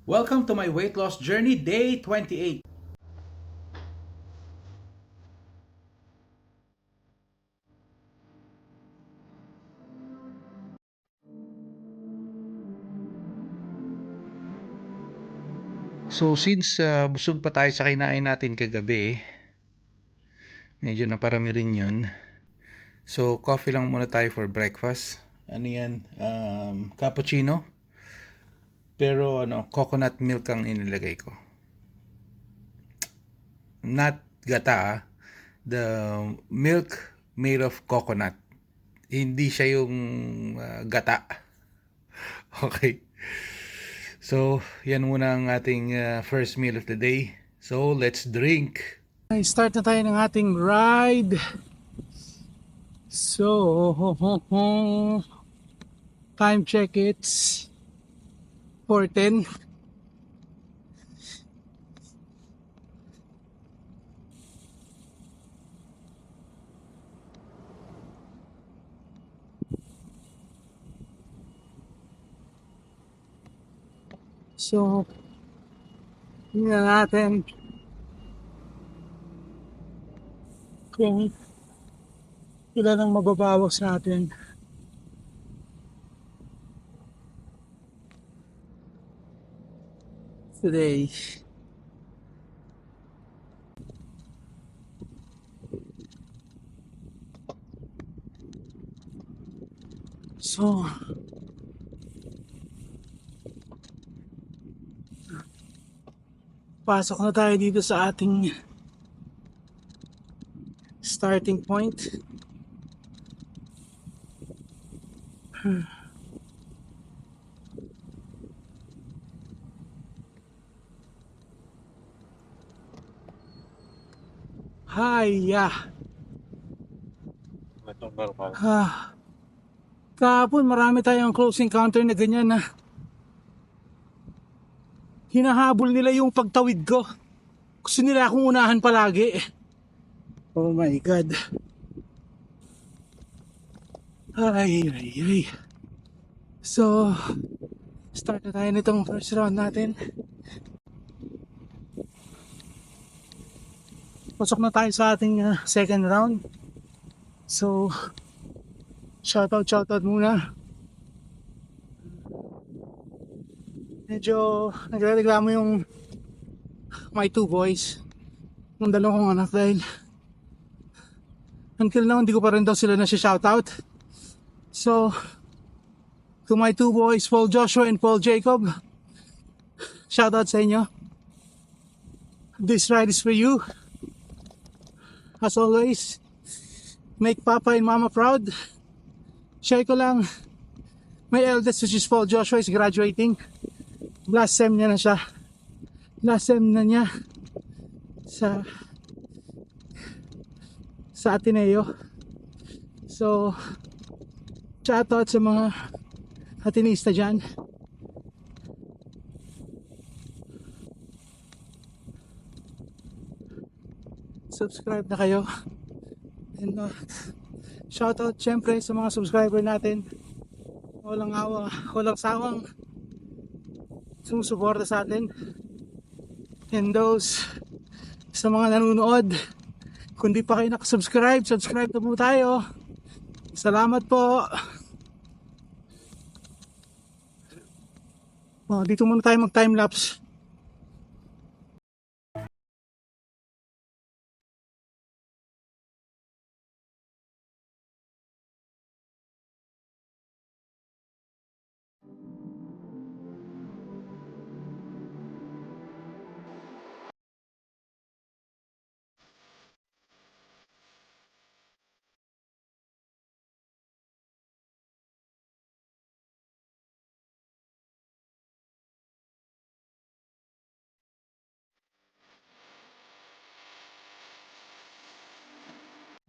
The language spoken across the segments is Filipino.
Welcome to my weight loss journey, day 28. So since busog pa tayo sa kinain natin kagabi, medyo naparami rin yun. So coffee lang muna tayo for breakfast. Ano yan? Cappuccino. Pero coconut milk ang inilagay ko. Not gata ah. The milk made of coconut. Hindi siya yung gata. Okay. So, yan muna ang ating first meal of the day. So, let's drink. Start na tayo ng ating ride. So, time check it's 4:10. So, tingnan natin kung ilan ang mababawas natin. Today. So, pasok na tayo dito sa ating starting point. Hiya. Kahapon marami tayong close encounter na ganyan na hinahabol nila yung pagtawid ko. Gusto nila akong unahan palagi. Oh my God. Ay. So, start na tayo nitong first round natin. Pasok na tayo sa ating second round. So, shoutout muna. Medyo nagreklamo yung my two boys, yung dalawang kong anak, dahil until now hindi ko pa rin daw sila nasi-shoutout. So, to my two boys, Paul Joshua and Paul Jacob, shoutout sa inyo. This ride is for you. As always, make Papa and Mama proud. Share ko lang, my eldest, which is Paul Joshua, is graduating. Last sem niya na siya. Last sem na niya sa Ateneo. So, shoutout sa mga Ateneista dyan. Subscribe na kayo. And shoutout syempre sa mga subscriber natin. Walang sawang sumusuporta sa atin. And those sa mga nanonood, kung di pa kayo nakasubscribe, subscribe na po tayo. Salamat po. Dito muna tayo mag time-lapse.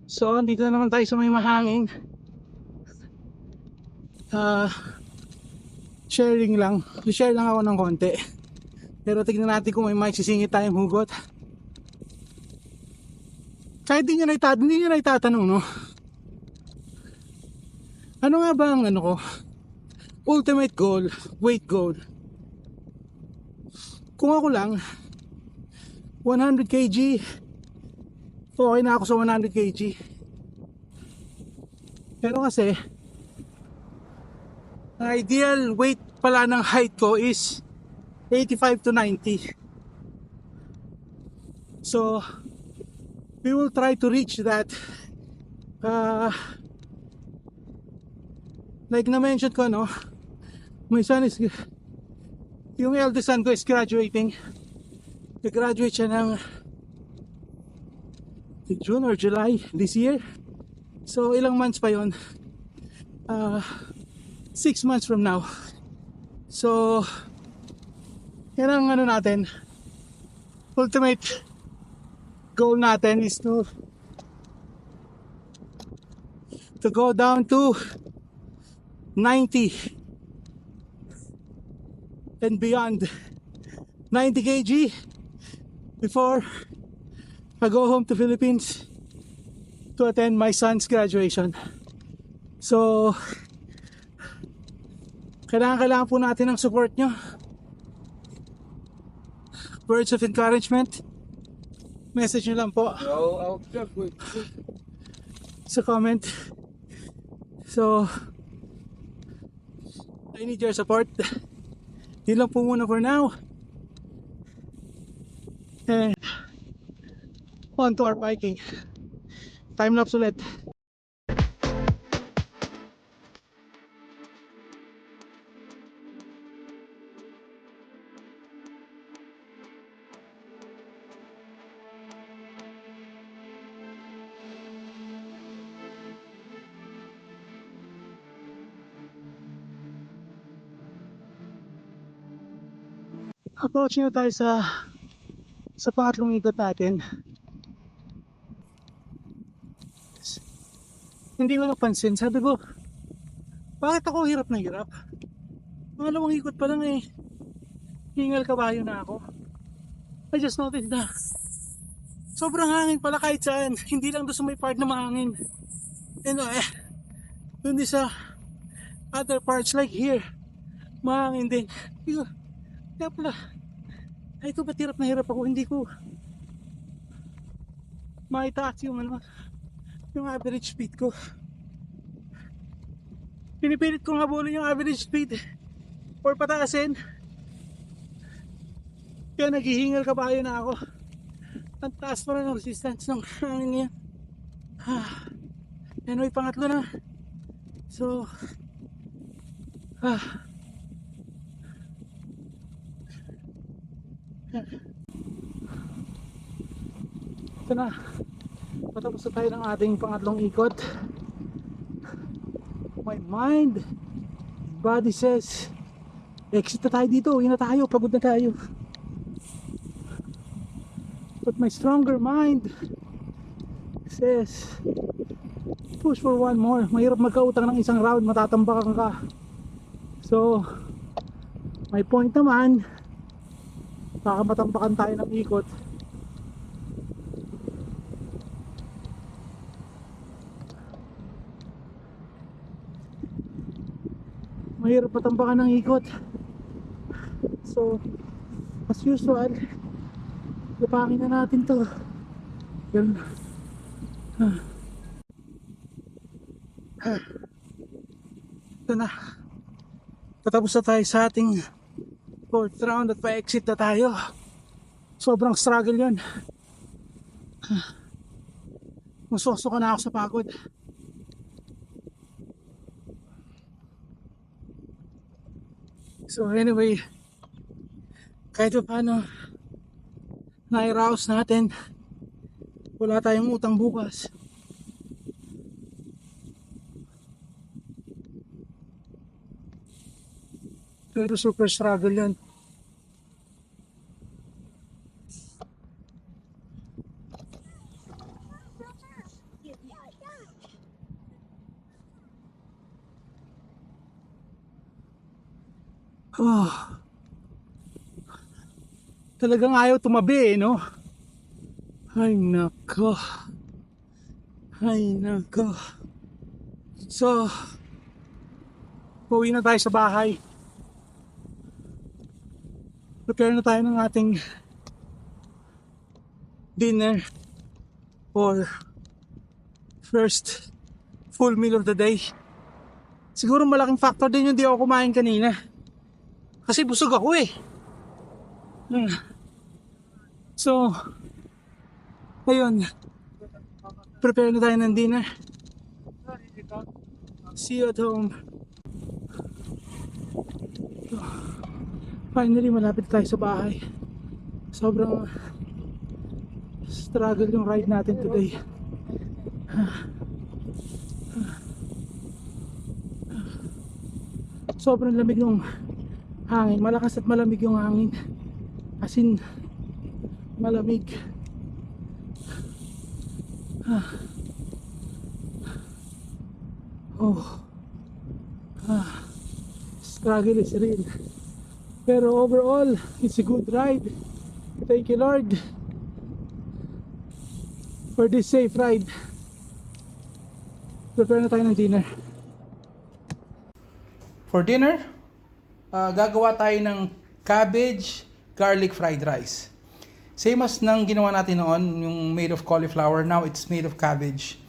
So, dito na naman tayo sa may mahangin. Sharing lang. Share lang ako ng konti. Pero tignan natin kung may maisisingit tayong hugot. Kahit hindi nyo na itatanong, no? Ano nga ba ang ko? Ultimate goal, weight goal. kung ako lang, 100 kg, okay na ako sa 100 kg. Pero kasi, ang ideal weight pala ng height ko is 85 to 90. So, we will try to reach that. Like na-mention ko, no? My son is, yung eldest son ko is graduating. Nag-graduate siya ng June or July this year. So, ilang months pa yon? 6 months from now. So, yan ang ano natin. Ultimate goal natin is to go down to 90 and beyond. 90 kg before I go home to Philippines to attend my son's graduation. So, kailangan po natin ng support nyo. Words of encouragement. Message nyo lang po sa comment. So, I need your support. Yun lang po muna for now. And on to our biking. Time lapse ulit. Approach nyo tayo sa pangatlong ikot natin. Hindi ko napansin. Sabi ko, bakit ako hirap na hirap? Pangalawang ikot pa lang hingal kabayo na ako. I just noticed na sobrang hangin pala kahit saan. Hindi lang doon sa may part na mahangin. And doon din sa other parts like here, mahangin din. Kaya pala, ay ito ba't hirap na hirap ako? Hindi ko maitaas yung average speed ko. Pinipilit ko nga bulin yung average speed or pataasin. Kaya naghihingal kabayo na ako. Ang taas pa rin ang resistance ng hangin yan. Anyway, pangatlo na. So, ito na. Patapos na tayo ng ating pangatlong ikot. My mind, body says, exit na tayo dito, uwi na tayo, pagod na tayo. But my stronger mind says, push for one more. Mahirap magkautang ng isang round, matatambakan ka. So, my point naman, baka matambakan tayo ng ikot. Mahirap patambakan ng ikot. So, as usual, lupakin na natin to. Yan. Ito na. Patapos na tayo sa ating 4th round at pa-exit na tayo. Sobrang struggle yun. Masusuka na ako sa pagod. So anyway, kahit pa paano na-arouse natin, wala tayong utang bukas. Pero super struggle yun. Talagang ayaw tumabi no? Ay nako. Ay nako. So, uwi na tayo sa bahay. prepare na tayo ng ating dinner or first full meal of the day. Siguro malaking factor din yung di ako kumain kanina. Kasi busog ako eh. So, ayun. Prepare na tayo ng dinner. See you at home. Finally, malapit tayo sa bahay. Sobrang struggle yung ride natin today. Sobrang lamig ng hangin. Malakas at malamig yung hangin. As in, malamig. Struggle is real. Pero overall, it's a good ride. Thank you, Lord, for this safe ride. Prepare na tayo ng dinner. For dinner, gagawa tayo ng cabbage garlic fried rice. Same as nang ginawa natin noon, yung made of cauliflower. Now it's made of cabbage.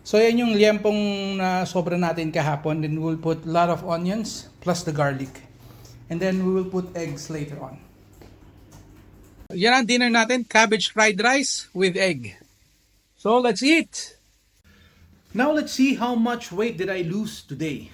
So yan yung liempong na sobra natin kahapon. Then we'll put a lot of onions plus the garlic. And then we will put eggs later on. Yan ang dinner natin, cabbage fried rice with egg. So let's eat! Now let's see how much weight did I lose today.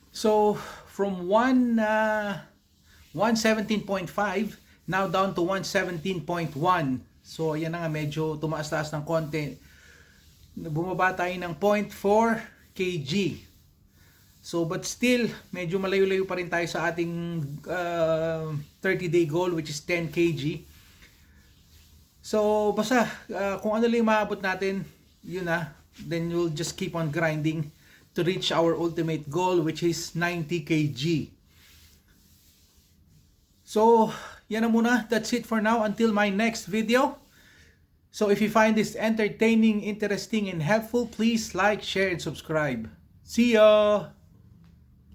So from 117.5 now down to 117.1. So ayan na nga, medyo tumaas-taas ng konti. Bumaba tayo ng 0.4 kg. So but still medyo malayo-layo pa rin tayo sa ating 30-day goal, which is 10 kg. So basta kung ano lang maabot natin, yun na. Then we'll just keep on grinding to reach our ultimate goal, which is 90 kg. So, yan na muna. That's it for now until my next video. So, if you find this entertaining, interesting, and helpful, please like, share, and subscribe. See ya!